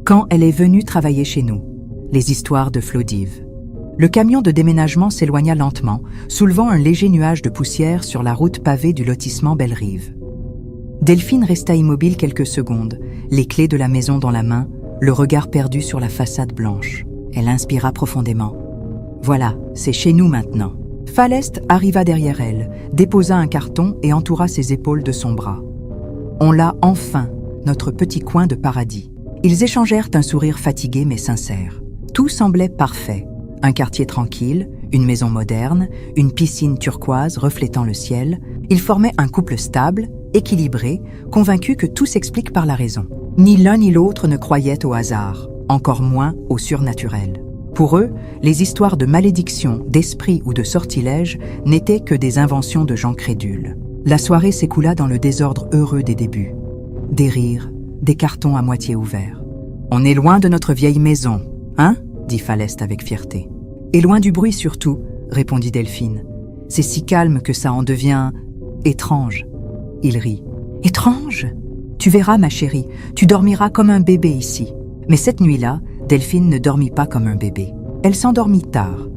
Quand elle est venue travailler chez nous, les histoires de Flodive. Le camion de déménagement s'éloigna lentement, soulevant un léger nuage de poussière sur la route pavée du lotissement Belle-Rive. Delphine resta immobile quelques secondes, les clés de la maison dans la main, le regard perdu sur la façade blanche. Elle inspira profondément. Voilà, c'est chez nous maintenant. Faleste arriva derrière elle, déposa un carton et entoura ses épaules de son bras. On l'a enfin, notre petit coin de paradis. Ils échangèrent un sourire fatigué mais sincère. Tout semblait parfait. Un quartier tranquille, une maison moderne, une piscine turquoise reflétant le ciel. Ils formaient un couple stable, équilibré, convaincu que tout s'explique par la raison. Ni l'un ni l'autre ne croyaient au hasard, encore moins au surnaturel. Pour eux, les histoires de malédiction, d'esprit ou de sortilège n'étaient que des inventions de gens crédules. La soirée s'écoula dans le désordre heureux des débuts. Des rires, des cartons à moitié ouverts. « On est loin de notre vieille maison, hein ?» dit Faleste avec fierté. « Et loin du bruit surtout, » répondit Delphine. « C'est si calme que ça en devient étrange. » Il rit. « Étrange ? Tu verras, ma chérie, tu dormiras comme un bébé ici. » Mais cette nuit-là, Delphine ne dormit pas comme un bébé. Elle s'endormit tard.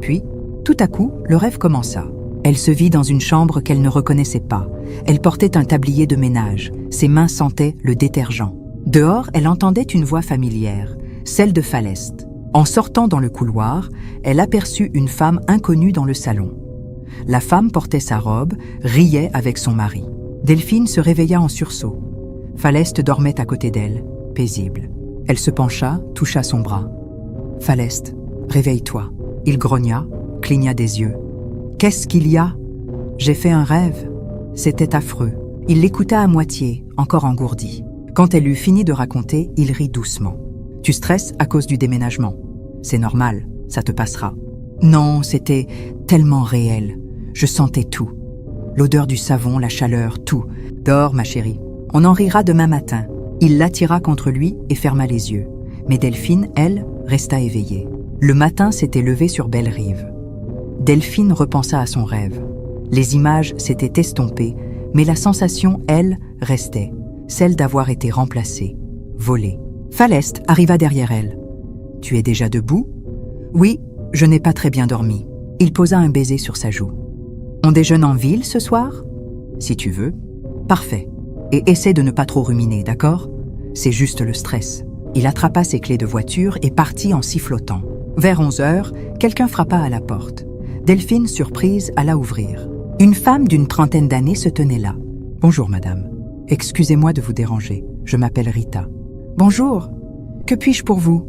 Puis, tout à coup, le rêve commença. Elle se vit dans une chambre qu'elle ne reconnaissait pas. Elle portait un tablier de ménage. Ses mains sentaient le détergent. Dehors, elle entendait une voix familière, celle de Faleste. En sortant dans le couloir, elle aperçut une femme inconnue dans le salon. La femme portait sa robe, riait avec son mari. Delphine se réveilla en sursaut. Faleste dormait à côté d'elle, paisible. Elle se pencha, toucha son bras. « Faleste, réveille-toi. » Il grogna, cligna des yeux. « Qu'est-ce qu'il y a ? J'ai fait un rêve. » C'était affreux. Il l'écouta à moitié, encore engourdi. Quand elle eut fini de raconter, il rit doucement. « Tu stresses à cause du déménagement. C'est normal, ça te passera. » Non, c'était tellement réel. Je sentais tout. L'odeur du savon, la chaleur, tout. « Dors, ma chérie. On en rira demain matin. » Il l'attira contre lui et ferma les yeux. Mais Delphine, elle, resta éveillée. Le matin s'était levé sur Belle-Rive. Delphine repensa à son rêve. Les images s'étaient estompées, mais la sensation, elle, restait. Celle d'avoir été remplacée, volée. Faleste arriva derrière elle. « Tu es déjà debout ? » ?»« Oui, je n'ai pas très bien dormi. » Il posa un baiser sur sa joue. « On déjeune en ville ce soir ? » ?»« Si tu veux. »« Parfait. Et essaie de ne pas trop ruminer, d'accord ? C'est juste le stress. » Il attrapa ses clés de voiture et partit en sifflotant. Vers 11h, quelqu'un frappa à la porte. Delphine, surprise, alla ouvrir. Une femme d'une trentaine d'années se tenait là. « Bonjour, madame. Excusez-moi de vous déranger. Je m'appelle Rita. »« Bonjour. Que puis-je pour vous ?»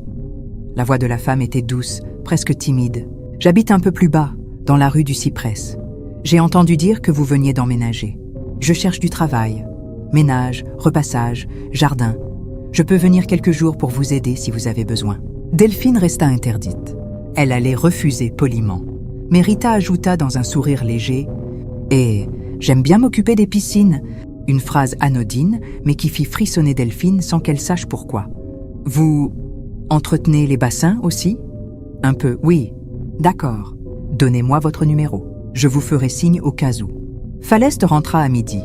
La voix de la femme était douce, presque timide. « J'habite un peu plus bas, dans la rue du Cyprès. J'ai entendu dire que vous veniez d'emménager. Je cherche du travail. Ménage, repassage, jardin. Je peux venir quelques jours pour vous aider si vous avez besoin. » Delphine resta interdite. Elle allait refuser poliment. Mais Rita ajouta dans un sourire léger « Et j'aime bien m'occuper des piscines. » Une phrase anodine, mais qui fit frissonner Delphine sans qu'elle sache pourquoi. « Vous entretenez les bassins aussi ?»« Un peu, oui. D'accord. Donnez-moi votre numéro. Je vous ferai signe au cas où. » Faleste rentra à midi.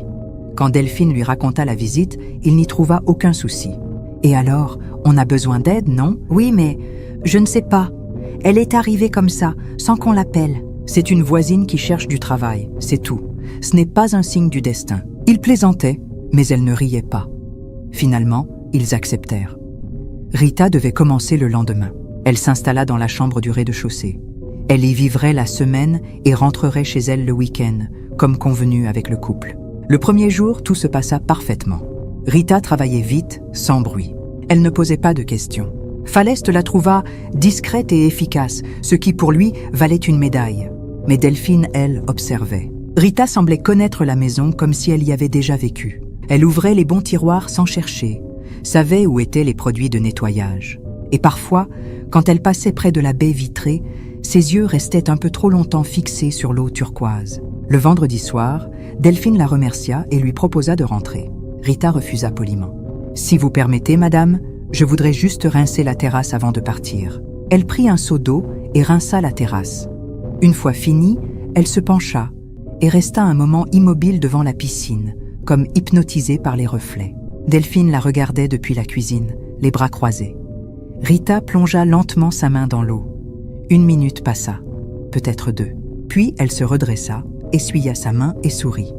Quand Delphine lui raconta la visite, il n'y trouva aucun souci. « Et alors, on a besoin d'aide, non ?»« Oui, mais je ne sais pas. Elle est arrivée comme ça, sans qu'on l'appelle. » « C'est une voisine qui cherche du travail, c'est tout. Ce n'est pas un signe du destin. » Il plaisantait, mais elle ne riait pas. Finalement, ils acceptèrent. Rita devait commencer le lendemain. Elle s'installa dans la chambre du rez-de-chaussée. Elle y vivrait la semaine et rentrerait chez elle le week-end, comme convenu avec le couple. Le premier jour, tout se passa parfaitement. Rita travaillait vite, sans bruit. Elle ne posait pas de questions. Faleste la trouva discrète et efficace, ce qui pour lui valait une médaille. Mais Delphine, elle, observait. Rita semblait connaître la maison comme si elle y avait déjà vécu. Elle ouvrait les bons tiroirs sans chercher, savait où étaient les produits de nettoyage. Et parfois, quand elle passait près de la baie vitrée, ses yeux restaient un peu trop longtemps fixés sur l'eau turquoise. Le vendredi soir, Delphine la remercia et lui proposa de rentrer. Rita refusa poliment. « Si vous permettez, madame, je voudrais juste rincer la terrasse avant de partir. » Elle prit un seau d'eau et rinça la terrasse. Une fois finie, elle se pencha et resta un moment immobile devant la piscine, comme hypnotisée par les reflets. Delphine la regardait depuis la cuisine, les bras croisés. Rita plongea lentement sa main dans l'eau. 1 minute passa, peut-être 2. Puis elle se redressa, essuya sa main et sourit.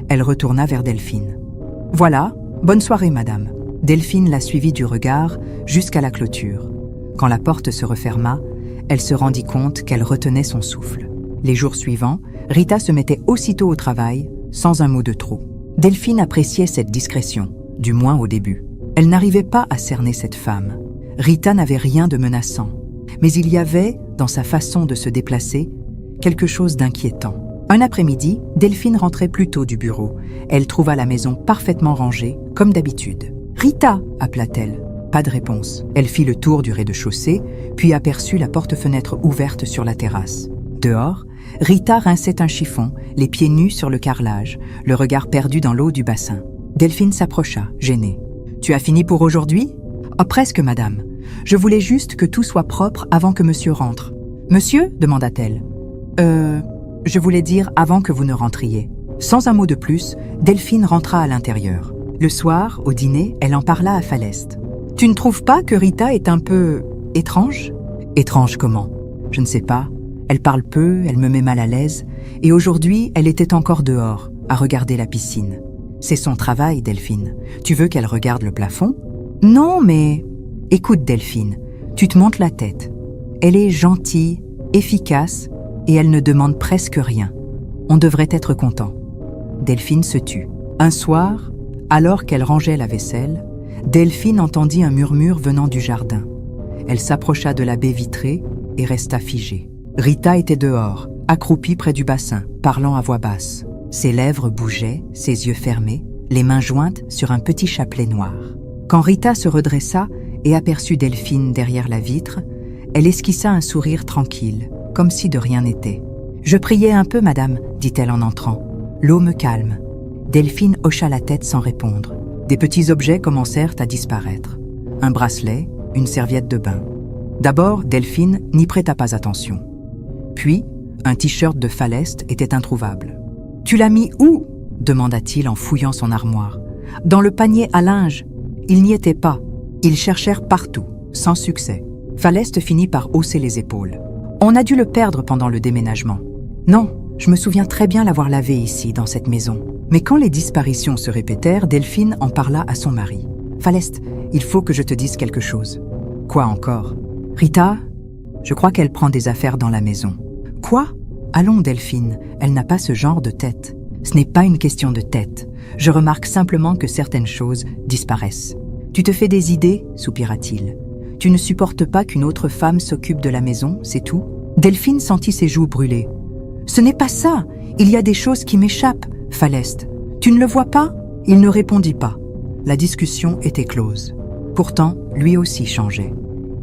Elle retourna vers Delphine. « Voilà, bonne soirée, madame. » Delphine la suivit du regard jusqu'à la clôture. Quand la porte se referma, elle se rendit compte qu'elle retenait son souffle. Les jours suivants, Rita se mettait aussitôt au travail, sans un mot de trop. Delphine appréciait cette discrétion, du moins au début. Elle n'arrivait pas à cerner cette femme. Rita n'avait rien de menaçant, mais il y avait, dans sa façon de se déplacer, quelque chose d'inquiétant. Un après-midi, Delphine rentrait plus tôt du bureau. Elle trouva la maison parfaitement rangée, comme d'habitude. « Rita !» appela-t-elle. Pas de réponse. Elle fit le tour du rez-de-chaussée, puis aperçut la porte-fenêtre ouverte sur la terrasse. Dehors, Rita rinçait un chiffon, les pieds nus sur le carrelage, le regard perdu dans l'eau du bassin. Delphine s'approcha, gênée. « Tu as fini pour aujourd'hui ?»« Ah, presque, madame. Je voulais juste que tout soit propre avant que monsieur rentre. »« Monsieur ?» demanda-t-elle. Je voulais dire avant que vous ne rentriez. » Sans un mot de plus, Delphine rentra à l'intérieur. Le soir, au dîner, elle en parla à Faleste. « Tu ne trouves pas que Rita est un peu étrange ?»« Étrange comment ? Je ne sais pas. Elle parle peu, elle me met mal à l'aise. Et aujourd'hui, elle était encore dehors, à regarder la piscine. C'est son travail, Delphine. Tu veux qu'elle regarde le plafond ? Non, mais... Écoute, Delphine, tu te montes la tête. Elle est gentille, efficace, et elle ne demande presque rien. On devrait être content. » Delphine se tut. Un soir, alors qu'elle rangeait la vaisselle, Delphine entendit un murmure venant du jardin. Elle s'approcha de la baie vitrée et resta figée. Rita était dehors, accroupie près du bassin, parlant à voix basse. Ses lèvres bougeaient, ses yeux fermés, les mains jointes sur un petit chapelet noir. Quand Rita se redressa et aperçut Delphine derrière la vitre, elle esquissa un sourire tranquille, comme si de rien n'était. « Je priais un peu, madame, » dit-elle en entrant. « L'eau me calme. » Delphine hocha la tête sans répondre. Des petits objets commencèrent à disparaître. Un bracelet, une serviette de bain. D'abord, Delphine n'y prêta pas attention. Puis, un t-shirt de Faleste était introuvable. « Tu l'as mis où ?» demanda-t-il en fouillant son armoire. « Dans le panier à linge. » Il n'y était pas. Ils cherchèrent partout, sans succès. Faleste finit par hausser les épaules. « On a dû le perdre pendant le déménagement. »« Non, je me souviens très bien l'avoir lavé ici, dans cette maison. » Mais quand les disparitions se répétèrent, Delphine en parla à son mari. « Faleste, il faut que je te dise quelque chose. »« Quoi encore ?»« Rita, je crois qu'elle prend des affaires dans la maison. »« Quoi ? Allons, Delphine, elle n'a pas ce genre de tête. » « Ce n'est pas une question de tête. Je remarque simplement que certaines choses disparaissent. »« Tu te fais des idées ?» soupira-t-il. « Tu ne supportes pas qu'une autre femme s'occupe de la maison, c'est tout ?» Delphine sentit ses joues brûler. « Ce n'est pas ça. Il y a des choses qui m'échappent, Faleste. Tu ne le vois pas ?» Il ne répondit pas. La discussion était close. Pourtant, lui aussi changeait.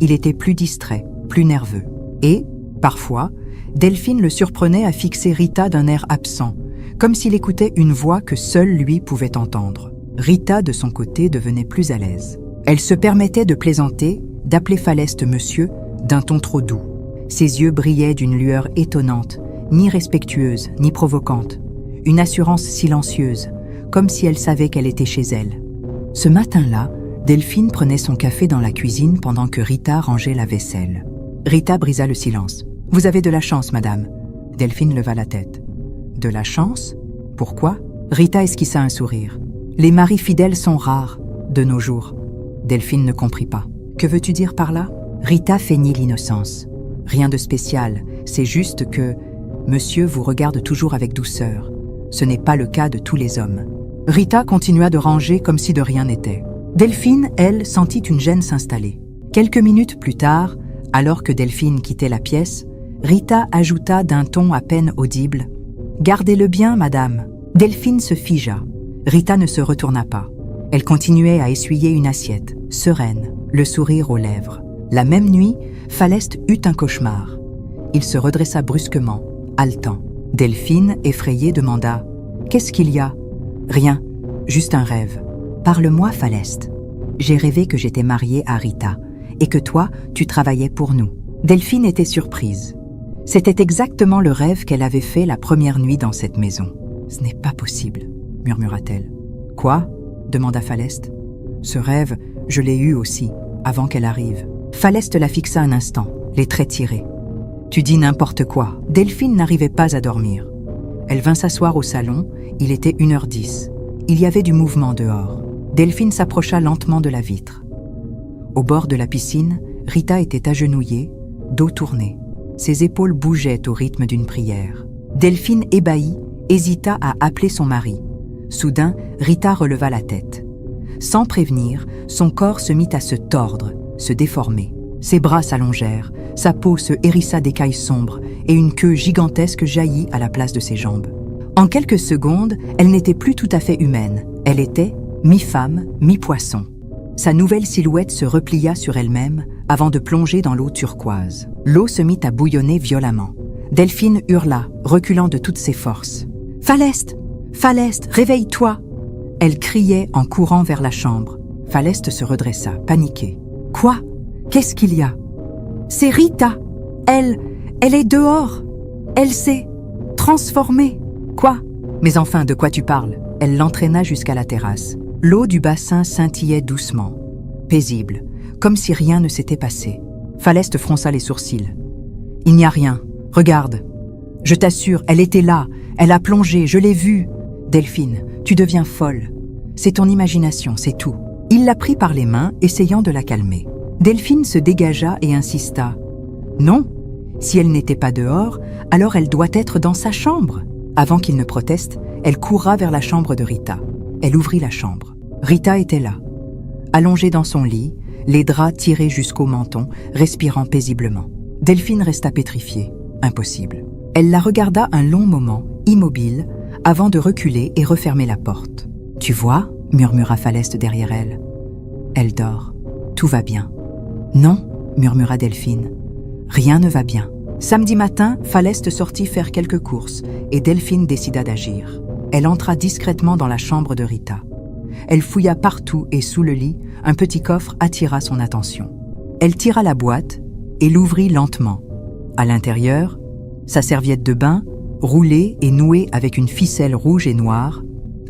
Il était plus distrait, plus nerveux. Et, parfois, Delphine le surprenait à fixer Rita d'un air absent, comme s'il écoutait une voix que seul lui pouvait entendre. Rita, de son côté, devenait plus à l'aise. Elle se permettait de plaisanter, d'appeler Faleste monsieur, d'un ton trop doux. Ses yeux brillaient d'une lueur étonnante, ni respectueuse, ni provocante. Une assurance silencieuse, comme si elle savait qu'elle était chez elle. Ce matin-là, Delphine prenait son café dans la cuisine pendant que Rita rangeait la vaisselle. Rita brisa le silence. « Vous avez de la chance, madame. » Delphine leva la tête. « De la chance ? Pourquoi ?» Rita esquissa un sourire. « Les maris fidèles sont rares, de nos jours. » Delphine ne comprit pas. « Que veux-tu dire par là ?» Rita feignit l'innocence. « Rien de spécial, c'est juste que monsieur vous regarde toujours avec douceur. Ce n'est pas le cas de tous les hommes. » Rita continua de ranger comme si de rien n'était. Delphine, elle, sentit une gêne s'installer. Quelques minutes plus tard, alors que Delphine quittait la pièce, Rita ajouta d'un ton à peine audible « Gardez-le bien, madame. » Delphine se figea. Rita ne se retourna pas. Elle continuait à essuyer une assiette, sereine, le sourire aux lèvres. La même nuit, Faleste eut un cauchemar. Il se redressa brusquement, haletant. Delphine, effrayée, demanda « Qu'est-ce qu'il y a ?»« Rien, juste un rêve. »« Parle-moi, Faleste. J'ai rêvé que j'étais mariée à Rita et que toi, tu travaillais pour nous. » Delphine était surprise. C'était exactement le rêve qu'elle avait fait la première nuit dans cette maison. « Ce n'est pas possible, » murmura-t-elle. « Quoi ?» demanda Faleste. « Ce rêve, je l'ai eu aussi. avant qu'elle arrive. Faleste la fixa un instant, les traits tirés. « Tu dis n'importe quoi. » Delphine n'arrivait pas à dormir. Elle vint s'asseoir au salon, il était 1h10. Il y avait du mouvement dehors. Delphine s'approcha lentement de la vitre. Au bord de la piscine, Rita était agenouillée, dos tourné. Ses épaules bougeaient au rythme d'une prière. Delphine, ébahie, hésita à appeler son mari. Soudain, Rita releva la tête. Sans prévenir, son corps se mit à se tordre, se déformer. Ses bras s'allongèrent, sa peau se hérissa d'écailles sombres et une queue gigantesque jaillit à la place de ses jambes. En quelques secondes, elle n'était plus tout à fait humaine. Elle était mi-femme, mi-poisson. Sa nouvelle silhouette se replia sur elle-même avant de plonger dans l'eau turquoise. L'eau se mit à bouillonner violemment. Delphine hurla, reculant de toutes ses forces. « Faleste! Faleste, réveille-toi » Elle criait en courant vers la chambre. Faleste se redressa, paniquée. « Quoi? Qu'est-ce qu'il y a? C'est Rita! Elle est dehors! Elle s'est transformée! Quoi? Mais enfin, de quoi tu parles? » Elle l'entraîna jusqu'à la terrasse. L'eau du bassin scintillait doucement, paisible, comme si rien ne s'était passé. Faleste fronça les sourcils. « Il n'y a rien. Regarde. Je t'assure, elle était là. Elle a plongé, je l'ai vue. Delphine, tu deviens folle. C'est ton imagination, c'est tout. » Il la prit par les mains, essayant de la calmer. Delphine se dégagea et insista. « Non, si elle n'était pas dehors, alors elle doit être dans sa chambre. » Avant qu'il ne proteste, elle courra vers la chambre de Rita. Elle ouvrit la chambre. Rita était là, allongée dans son lit, les draps tirés jusqu'au menton, respirant paisiblement. Delphine resta pétrifiée. Impossible. Elle la regarda un long moment, immobile, avant de reculer et refermer la porte. « Tu vois » murmura Faleste derrière elle. « Elle dort. Tout va bien. »« Non » murmura Delphine. « Rien ne va bien. » Samedi matin, Faleste sortit faire quelques courses et Delphine décida d'agir. Elle entra discrètement dans la chambre de Rita. Elle fouilla partout et sous le lit, un petit coffre attira son attention. Elle tira la boîte et l'ouvrit lentement. À l'intérieur, sa serviette de bain, roulée et nouée avec une ficelle rouge et noire,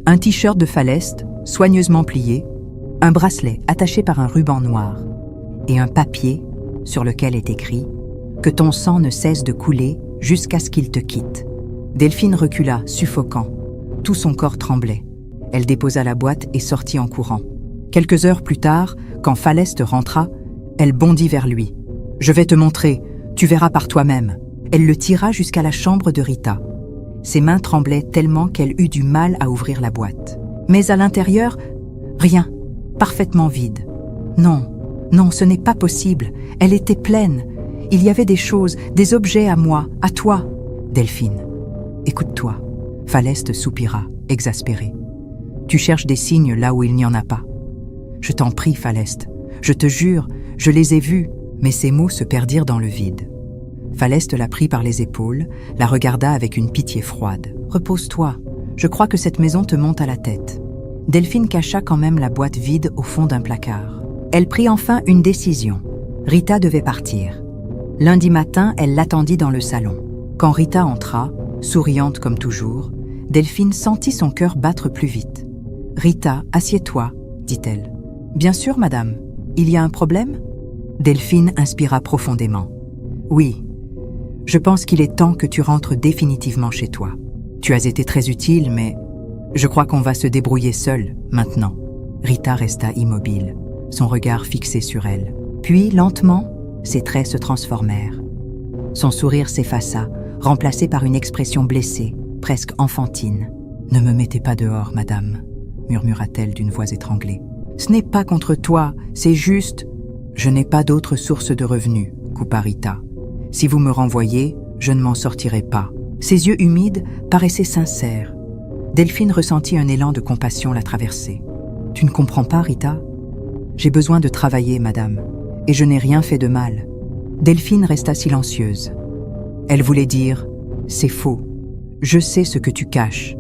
un t-shirt de Faleste, soigneusement plié, un bracelet attaché par un ruban noir et un papier sur lequel est écrit « Que ton sang ne cesse de couler jusqu'à ce qu'il te quitte ». Delphine recula, suffocant. Tout son corps tremblait. Elle déposa la boîte et sortit en courant. Quelques heures plus tard, quand Faleste rentra, elle bondit vers lui. « Je vais te montrer, tu verras par toi-même. » Elle le tira jusqu'à la chambre de Rita. Ses mains tremblaient tellement qu'elle eut du mal à ouvrir la boîte. Mais à l'intérieur, rien, parfaitement vide. Non, non, ce n'est pas possible. Elle était pleine. Il y avait des choses, des objets à moi, à toi. Delphine, écoute-toi. Faleste soupira, exaspéré. Tu cherches des signes là où il n'y en a pas. Je t'en prie, Faleste. Je te jure, je les ai vus, mais ces mots se perdirent dans le vide. Faleste la prit par les épaules, la regarda avec une pitié froide. « Repose-toi, je crois que cette maison te monte à la tête. » Delphine cacha quand même la boîte vide au fond d'un placard. Elle prit enfin une décision. Rita devait partir. Lundi matin, elle l'attendit dans le salon. Quand Rita entra, souriante comme toujours, Delphine sentit son cœur battre plus vite. « Rita, assieds-toi, » dit-elle. « Bien sûr, madame. Il y a un problème ?» Delphine inspira profondément. « Oui. Je pense qu'il est temps que tu rentres définitivement chez toi. Tu as été très utile, mais je crois qu'on va se débrouiller seul, maintenant. » Rita resta immobile, son regard fixé sur elle. Puis, lentement, ses traits se transformèrent. Son sourire s'effaça, remplacé par une expression blessée, presque enfantine. « Ne me mettez pas dehors, madame, » murmura-t-elle d'une voix étranglée. « Ce n'est pas contre toi, c'est juste... » « Je n'ai pas d'autre source de revenus, » coupa Rita. « Si vous me renvoyez, je ne m'en sortirai pas. » Ses yeux humides paraissaient sincères. Delphine ressentit un élan de compassion la traverser. « Tu ne comprends pas, Rita ? J'ai besoin de travailler, madame, et je n'ai rien fait de mal. » Delphine resta silencieuse. Elle voulait dire « C'est faux, je sais ce que tu caches. »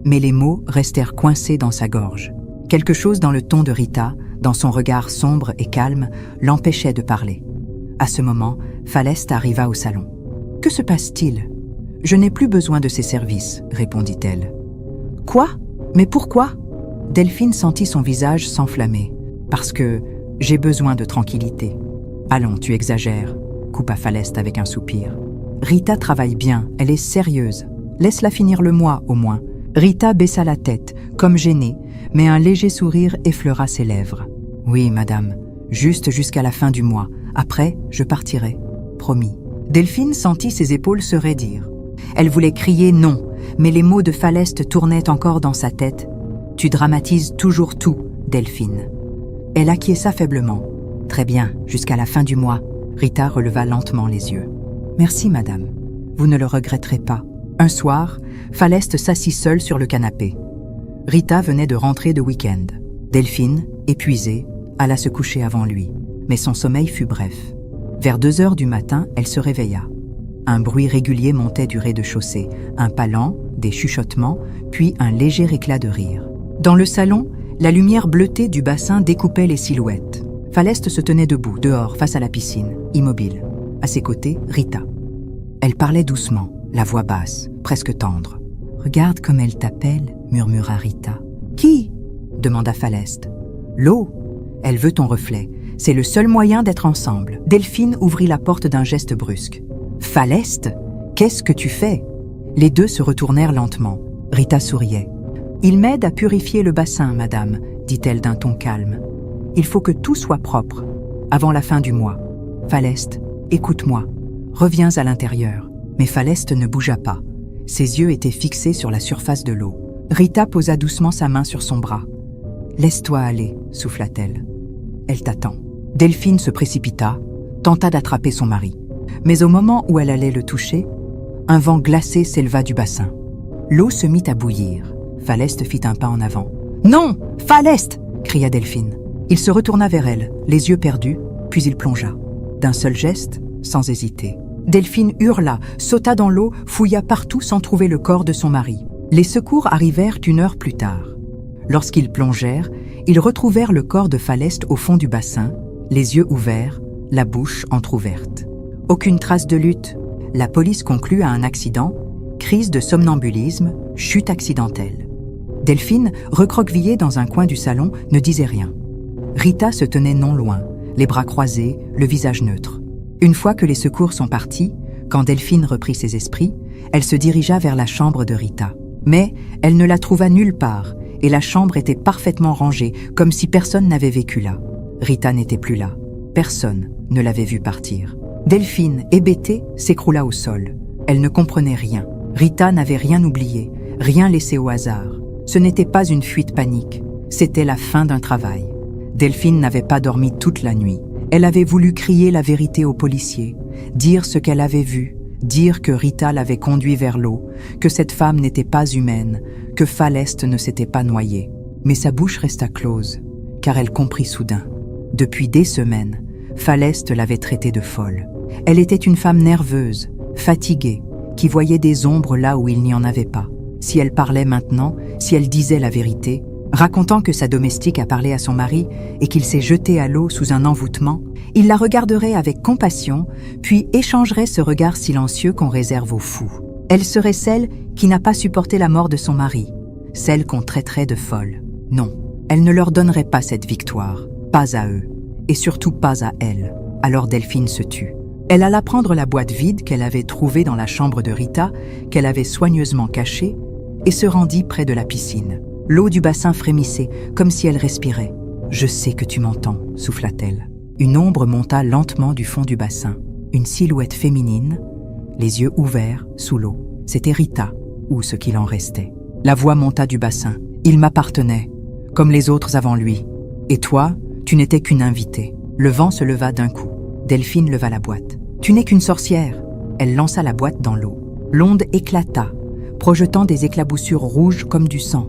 Mais les mots restèrent coincés dans sa gorge. Quelque chose dans le ton de Rita, dans son regard sombre et calme, l'empêchait de parler. À ce moment, Faleste arriva au salon. « Que se passe-t-il ? Je n'ai plus besoin de ses services, » répondit-elle. « Quoi ? Mais pourquoi ?» Delphine sentit son visage s'enflammer. « Parce que J'ai besoin de tranquillité. Allons, tu exagères, coupa Faleste avec un soupir. Rita travaille bien, elle est sérieuse. Laisse-la finir le mois, au moins. Rita baissa la tête, comme gênée, mais un léger sourire effleura ses lèvres. Oui, madame, juste jusqu'à la fin du mois. Après, je partirai. Promis. Delphine sentit ses épaules se raidir. Elle voulait crier non, mais les mots de Faleste tournaient encore dans sa tête. Tu dramatises toujours tout, Delphine. Elle acquiesça faiblement. Très bien, jusqu'à la fin du mois. Rita releva lentement les yeux. Merci, madame. Vous ne le regretterez pas. Un soir, Faleste s'assit seul sur le canapé. Rita venait de rentrer de week-end. Delphine, épuisée, alla se coucher avant lui, mais son sommeil fut bref. Vers 2 heures du matin, elle se réveilla. Un bruit régulier montait du rez-de-chaussée, un pas lent, des chuchotements, puis un léger éclat de rire. Dans le salon, la lumière bleutée du bassin découpait les silhouettes. Faleste se tenait debout, dehors, face à la piscine, immobile. À ses côtés, Rita. Elle parlait doucement, la voix basse, presque tendre. « Regarde comme elle t'appelle », murmura Rita. « Qui » demanda Faleste. « L'eau. Elle veut ton reflet. C'est le seul moyen d'être ensemble. » Delphine ouvrit la porte d'un geste brusque. « Faleste, qu'est-ce que tu fais ?» Les deux se retournèrent lentement. Rita souriait. « Il m'aide à purifier le bassin, madame, » dit-elle d'un ton calme. « Il faut que tout soit propre, avant la fin du mois. Faleste, écoute-moi. Reviens à l'intérieur. » Mais Faleste ne bougea pas. Ses yeux étaient fixés sur la surface de l'eau. Rita posa doucement sa main sur son bras. « Laisse-toi aller, » souffla-t-elle. « Elle t'attend. » Delphine se précipita, tenta d'attraper son mari. Mais au moment où elle allait le toucher, un vent glacé s'éleva du bassin. L'eau se mit à bouillir. Faleste fit un pas en avant. « Non, Faleste !» cria Delphine. Il se retourna vers elle, les yeux perdus, puis il plongea. D'un seul geste, sans hésiter. Delphine hurla, sauta dans l'eau, fouilla partout sans trouver le corps de son mari. Les secours arrivèrent 1 heure plus tard. Lorsqu'ils plongèrent, ils retrouvèrent le corps de Faleste au fond du bassin, les yeux ouverts, la bouche entr'ouverte. Aucune trace de lutte. La police conclut à un accident, crise de somnambulisme, chute accidentelle. Delphine, recroquevillée dans un coin du salon, ne disait rien. Rita se tenait non loin, les bras croisés, le visage neutre. Une fois que les secours sont partis, quand Delphine reprit ses esprits, elle se dirigea vers la chambre de Rita. Mais elle ne la trouva nulle part, et la chambre était parfaitement rangée, comme si personne n'avait vécu là. Rita n'était plus là. Personne ne l'avait vue partir. Delphine, hébétée, s'écroula au sol. Elle ne comprenait rien. Rita n'avait rien oublié, rien laissé au hasard. Ce n'était pas une fuite panique, c'était la fin d'un travail. Delphine n'avait pas dormi toute la nuit. Elle avait voulu crier la vérité aux policiers, dire ce qu'elle avait vu, dire que Rita l'avait conduit vers l'eau, que cette femme n'était pas humaine, que Faleste ne s'était pas noyé. Mais sa bouche resta close, car elle comprit soudain. Depuis des semaines, Faleste l'avait traitée de folle. Elle était une femme nerveuse, fatiguée, qui voyait des ombres là où il n'y en avait pas. Si elle parlait maintenant, si elle disait la vérité, racontant que sa domestique a parlé à son mari et qu'il s'est jeté à l'eau sous un envoûtement, il la regarderait avec compassion, puis échangerait ce regard silencieux qu'on réserve aux fous. Elle serait celle qui n'a pas supporté la mort de son mari, celle qu'on traiterait de folle. Non, elle ne leur donnerait pas cette victoire, pas à eux, et surtout pas à elle. Alors Delphine se tut. Elle alla prendre la boîte vide qu'elle avait trouvée dans la chambre de Rita, qu'elle avait soigneusement cachée, et se rendit près de la piscine. L'eau du bassin frémissait, comme si elle respirait. « Je sais que tu m'entends », souffla-t-elle. Une ombre monta lentement du fond du bassin. Une silhouette féminine, les yeux ouverts, sous l'eau. C'était Rita, ou ce qu'il en restait. La voix monta du bassin. « Il m'appartenait, comme les autres avant lui. Et toi, tu n'étais qu'une invitée. » Le vent se leva d'un coup. Delphine leva la boîte. « Tu n'es qu'une sorcière !» Elle lança la boîte dans l'eau. L'onde éclata, projetant des éclaboussures rouges comme du sang.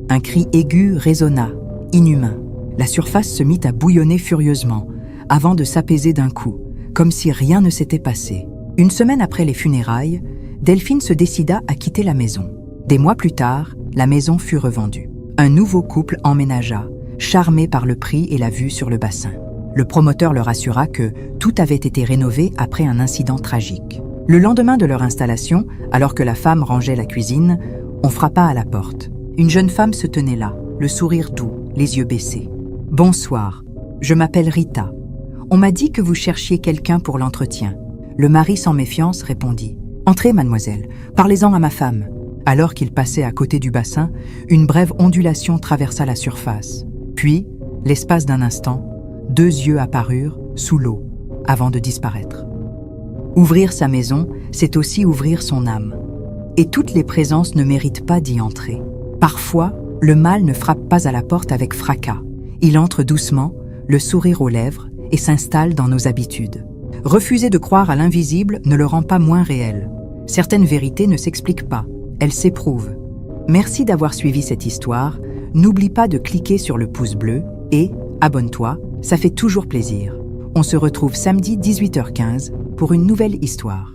Un cri aigu résonna, inhumain. La surface se mit à bouillonner furieusement, avant de s'apaiser d'un coup, comme si rien ne s'était passé. Une semaine après les funérailles, Delphine se décida à quitter la maison. Des mois plus tard, la maison fut revendue. Un nouveau couple emménagea, charmé par le prix et la vue sur le bassin. Le promoteur leur assura que tout avait été rénové après un incident tragique. Le lendemain de leur installation, alors que la femme rangeait la cuisine, on frappa à la porte. Une jeune femme se tenait là, le sourire doux, les yeux baissés. « Bonsoir », Je m'appelle Rita. On m'a dit que vous cherchiez quelqu'un pour l'entretien. Le mari sans méfiance répondit. Entrez, mademoiselle, parlez-en à ma femme. Alors qu'il passait à côté du bassin, une brève ondulation traversa la surface. Puis, l'espace d'un instant, 2 yeux apparurent sous l'eau, avant de disparaître. Ouvrir sa maison, c'est aussi ouvrir son âme. Et toutes les présences ne méritent pas d'y entrer. Parfois, le mal ne frappe pas à la porte avec fracas. Il entre doucement, le sourire aux lèvres, et s'installe dans nos habitudes. Refuser de croire à l'invisible ne le rend pas moins réel. Certaines vérités ne s'expliquent pas, elles s'éprouvent. Merci d'avoir suivi cette histoire. N'oublie pas de cliquer sur le pouce bleu et abonne-toi, ça fait toujours plaisir. On se retrouve samedi 18h15 pour une nouvelle histoire.